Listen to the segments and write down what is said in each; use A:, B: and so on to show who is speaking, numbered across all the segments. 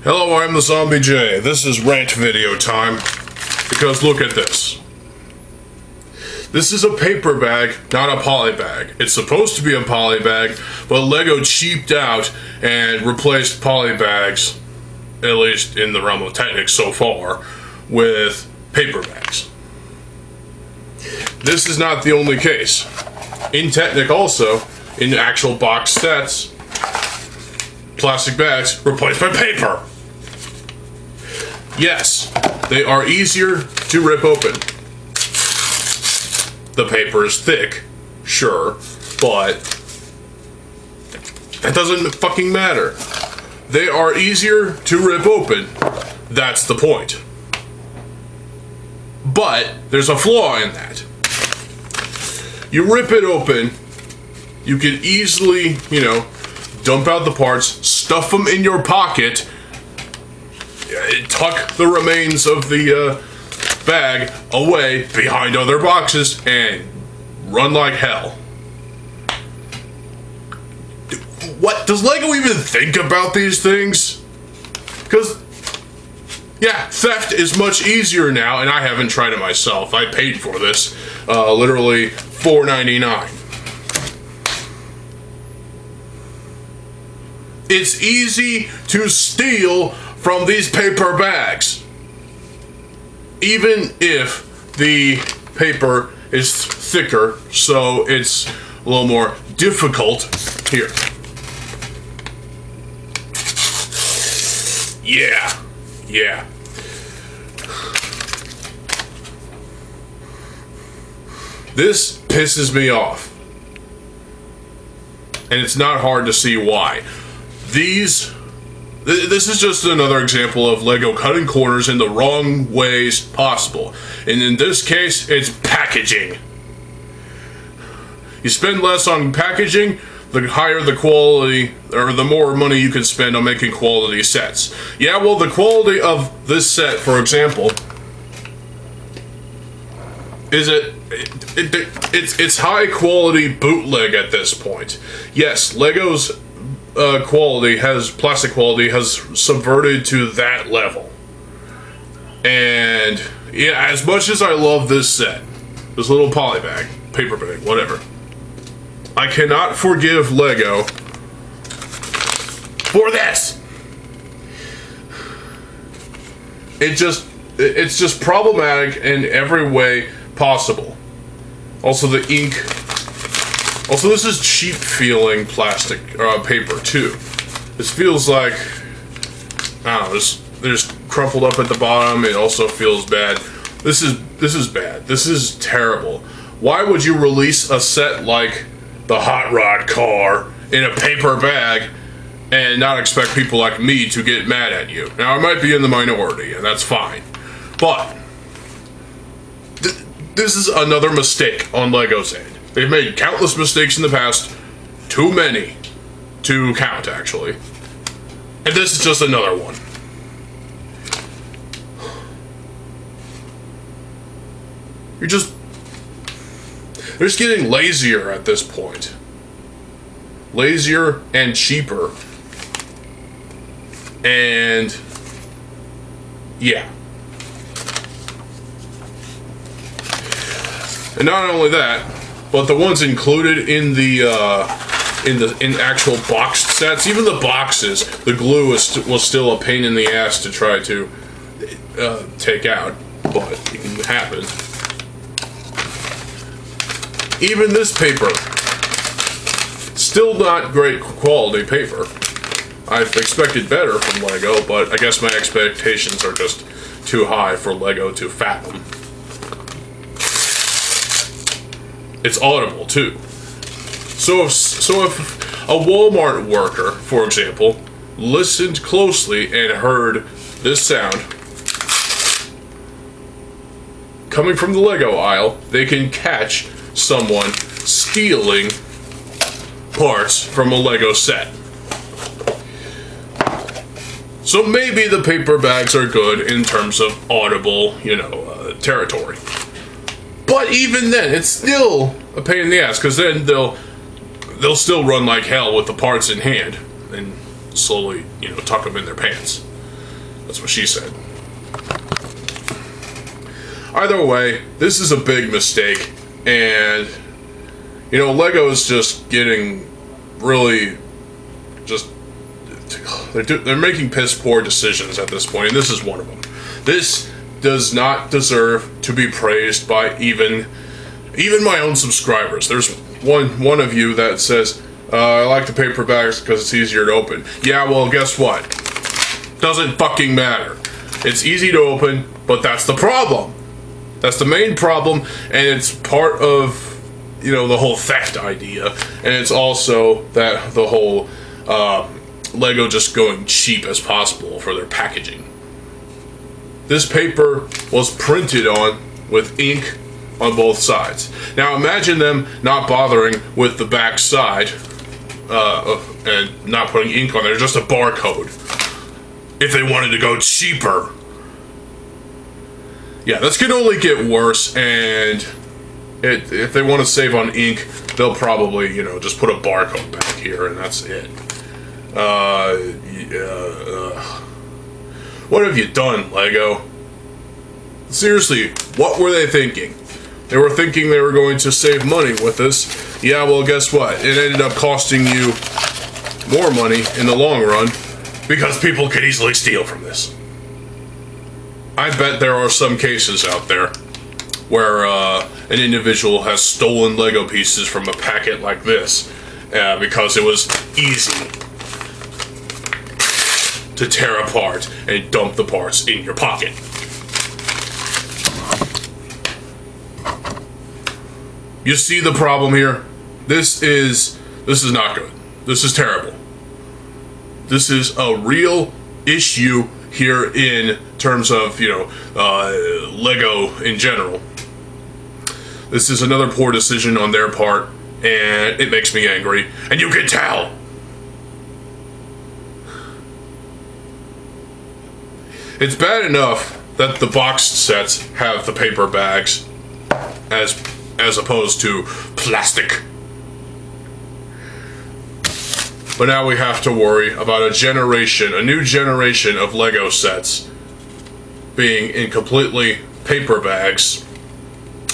A: Hello, I'm TheZOMBIEJ. This is Rant video time. Because look at this. This is a paper bag, not a poly bag. It's supposed to be a poly bag, but Lego cheaped out and replaced poly bags, at least in the realm of Technic so far, with paper bags. This is not the only case. In Technic also, in actual box sets, plastic bags replaced by paper. Yes, they are easier to rip open. The paper is thick, sure, but that doesn't fucking matter. They are easier to rip open. That's the point. But there's a flaw in that. You rip it open, you can easily, dump out the parts, stuff them in your pocket, tuck the remains of the bag away behind other boxes, and run like hell. What? Does Lego even think about these things? Because, yeah, theft is much easier now, and I haven't tried it myself. I paid for this, literally $4.99. It's easy to steal from these paper bags, even if the paper is thicker, so it's a little more difficult. Here. Yeah. This pisses me off. And it's not hard to see why. This is just another example of Lego cutting corners in the wrong ways possible. And in this case, it's packaging. You spend less on packaging, the higher the quality, or the more money you can spend on making quality sets. Yeah, well, the quality of this set, for example, is it's high quality bootleg at this point. Yes, Lego's plastic quality has subverted to that level. And yeah, as much as I love this set, this little poly bag, paper bag, whatever, I cannot forgive Lego for this. It's just problematic in every way possible. Also, the ink. Also, this is cheap feeling plastic paper too. This feels like, I don't know, there's crumpled up at the bottom. It also feels bad. This is bad. This is terrible. Why would you release a set like the Hot Rod car in a paper bag and not expect people like me to get mad at you? Now, I might be in the minority, and that's fine, but this is another mistake on Lego's end. They've made countless mistakes in the past, too many to count, actually. And this is just another one. They're just getting lazier at this point. Lazier and cheaper. And yeah. And not only that, but the ones included in the actual boxed sets, even the boxes, the glue was still a pain in the ass to try to take out, but it can happen. Even this paper, still not great quality paper. I've expected better from Lego, but I guess my expectations are just too high for Lego to fathom. It's audible too. So if a Walmart worker, for example, listened closely and heard this sound coming from the Lego aisle, they can catch someone stealing parts from a Lego set. So maybe the paper bags are good in terms of audible, territory. But even then, it's still a pain in the ass, because then they'll they'll still run like hell with the parts in hand and slowly, tuck them in their pants. That's what she said. Either way, this is a big mistake, and you know, Lego is just getting really just they're making piss poor decisions at this point, and this is one of them. This does not deserve to be praised by even my own subscribers. There's one of you that says, I like the paper bags because it's easier to open. Yeah, well, guess what? Doesn't fucking matter. It's easy to open, but that's the problem. That's the main problem, and it's part of, you know, the whole theft idea, and it's also that the whole Lego just going cheap as possible for their packaging. This paper was printed on with ink on both sides. Now imagine them not bothering with the back side and not putting ink on there, just a barcode. If they wanted to go cheaper. Yeah, this can only get worse, and if they want to save on ink, they'll probably, you know, just put a barcode back here, and that's it. What have you done, Lego? Seriously, what were they thinking? They were thinking they were going to save money with this. Yeah, well, guess what? It ended up costing you more money in the long run, because people could easily steal from this. I bet there are some cases out there where an individual has stolen Lego pieces from a packet like this because it was easy to tear apart and dump the parts in your pocket. You see the problem here? This is not good. This is terrible. This is a real issue here in terms of, you know, Lego in general. This is another poor decision on their part, and it makes me angry, and you can tell. It's bad enough that the boxed sets have the paper bags as opposed to plastic. But now we have to worry about a new generation of Lego sets being in completely paper bags,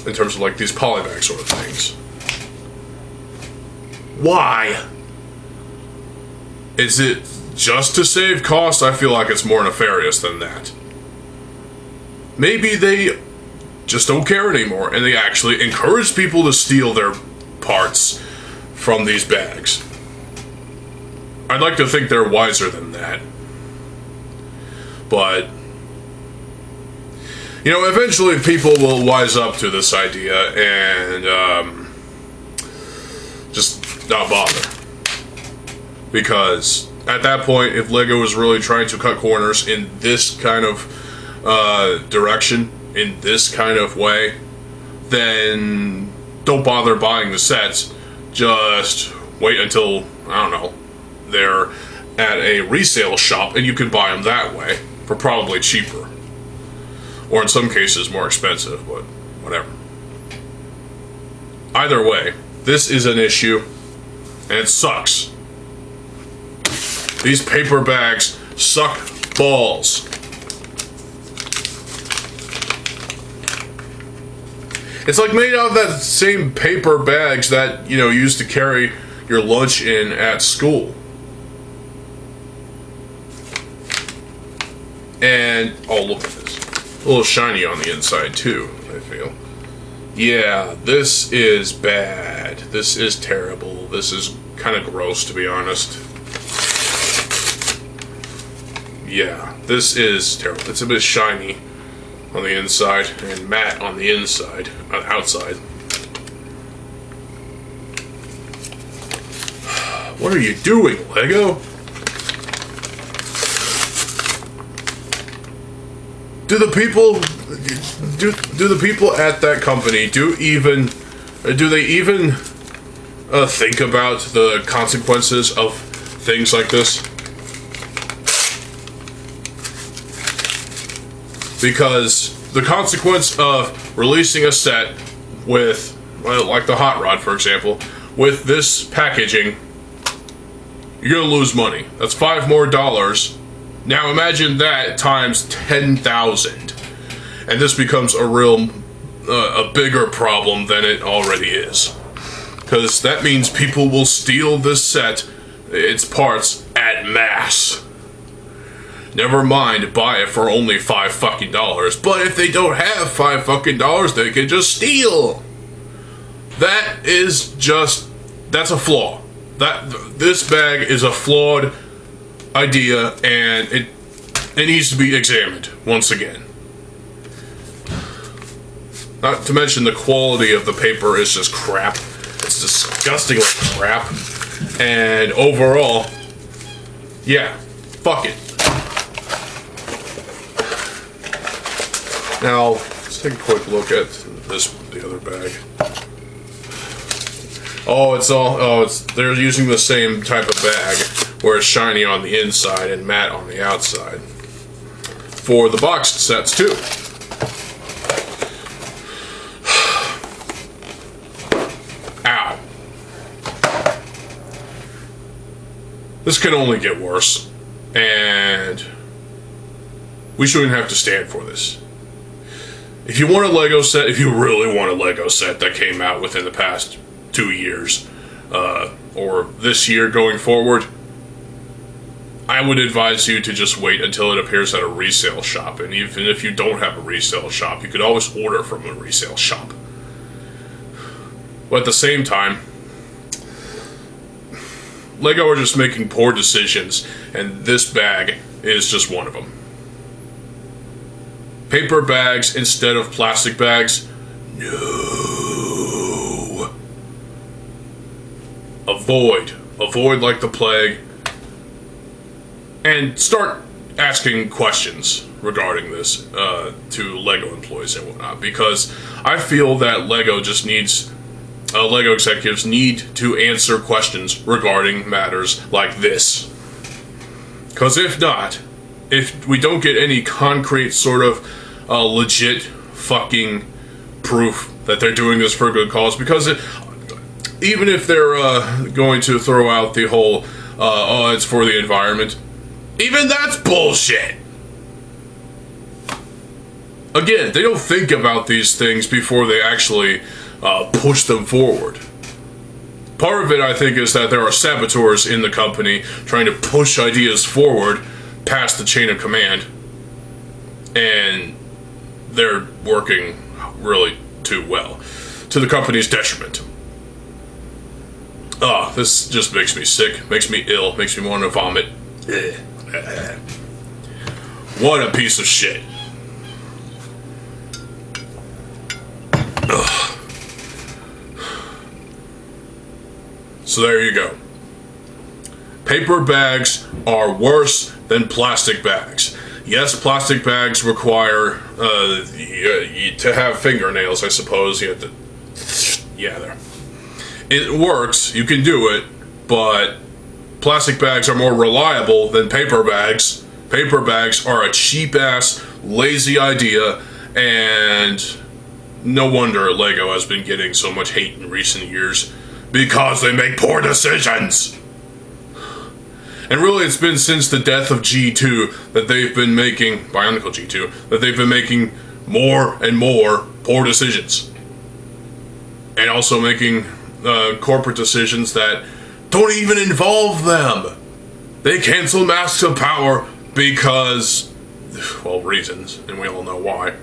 A: in terms of like these polybag sort of things. Why? Is it just to save cost? I feel like it's more nefarious than that. Maybe they just don't care anymore, and they actually encourage people to steal their parts from these bags. I'd like to think they're wiser than that. But, you know, eventually people will wise up to this idea and just not bother. Because at that point, if Lego is really trying to cut corners in this kind of direction, in this kind of way, then don't bother buying the sets. Just wait until, I don't know, they're at a resale shop and you can buy them that way for probably cheaper, or in some cases more expensive, but whatever. Either way, this is an issue and it sucks. These paper bags suck balls. It's like made out of that same paper bags that, you know, you used to carry your lunch in at school. And, oh, look at this. A little shiny on the inside, too, I feel. Yeah, this is bad. This is terrible. This is kind of gross, to be honest. Yeah, this is terrible. It's a bit shiny on the inside and matte on the inside, outside. What are you doing, Lego? Do the people at that company do they even think about the consequences of things like this? Because the consequence of releasing a set with, well, like the Hot Rod, for example, with this packaging, you're gonna lose money. That's $5 more Now imagine that times 10,000. And this becomes a real, a bigger problem than it already is. Because that means people will steal this set, its parts, at mass. Never mind, buy it for only $5 fucking. But if they don't have $5 fucking, they can just steal. That is just, that's a flaw. This bag is a flawed idea, and it needs to be examined once again. Not to mention the quality of the paper is just crap. It's disgusting like crap. And overall, yeah, fuck it. Now, let's take a quick look at the other bag. They're using the same type of bag where it's shiny on the inside and matte on the outside for the boxed sets too. Ow. This can only get worse, and we shouldn't have to stand for this. If you want a Lego set, if you really want a Lego set that came out within the past 2 years, or this year going forward, I would advise you to just wait until it appears at a resale shop. And even if you don't have a resale shop, you could always order from a resale shop. But at the same time, Lego are just making poor decisions, and this bag is just one of them. Paper bags instead of plastic bags? No. Avoid like the plague, and start asking questions regarding this to Lego employees and whatnot, because I feel that Lego executives need to answer questions regarding matters like this. Because if not, if we don't get any concrete sort of legit fucking proof that they're doing this for a good cause, because even if they're going to throw out the whole, oh, it's for the environment, even that's bullshit. Again, they don't think about these things before they actually push them forward. Part of it, I think, is that there are saboteurs in the company trying to push ideas forward past the chain of command, and they're working really too well, to the company's detriment. This just makes me sick, makes me ill, makes me want to vomit. What a piece of shit. Ugh. So there you go. Paper bags are worse than plastic bags. Yes, plastic bags require to have fingernails, I suppose. You have to, yeah, there. It works, you can do it, but plastic bags are more reliable than paper bags. Paper bags are a cheap-ass, lazy idea, and no wonder Lego has been getting so much hate in recent years, because they make poor decisions. And really, it's been since the death of G2 that they've been making, Bionicle G2, that they've been making more and more poor decisions. And also making corporate decisions that don't even involve them. They cancel Masks of Power because, well, reasons, and we all know why.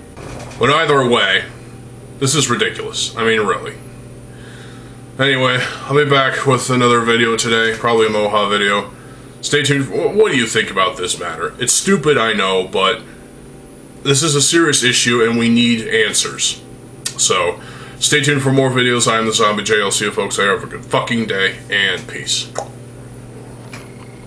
A: But either way, this is ridiculous. I mean, really. Anyway, I'll be back with another video today, probably a Moha video. Stay tuned. What do you think about this matter? It's stupid, I know, but this is a serious issue and we need answers. So, stay tuned for more videos. I am TheZOMBIEJ. I'll see you folks there. Have a good fucking day, and peace.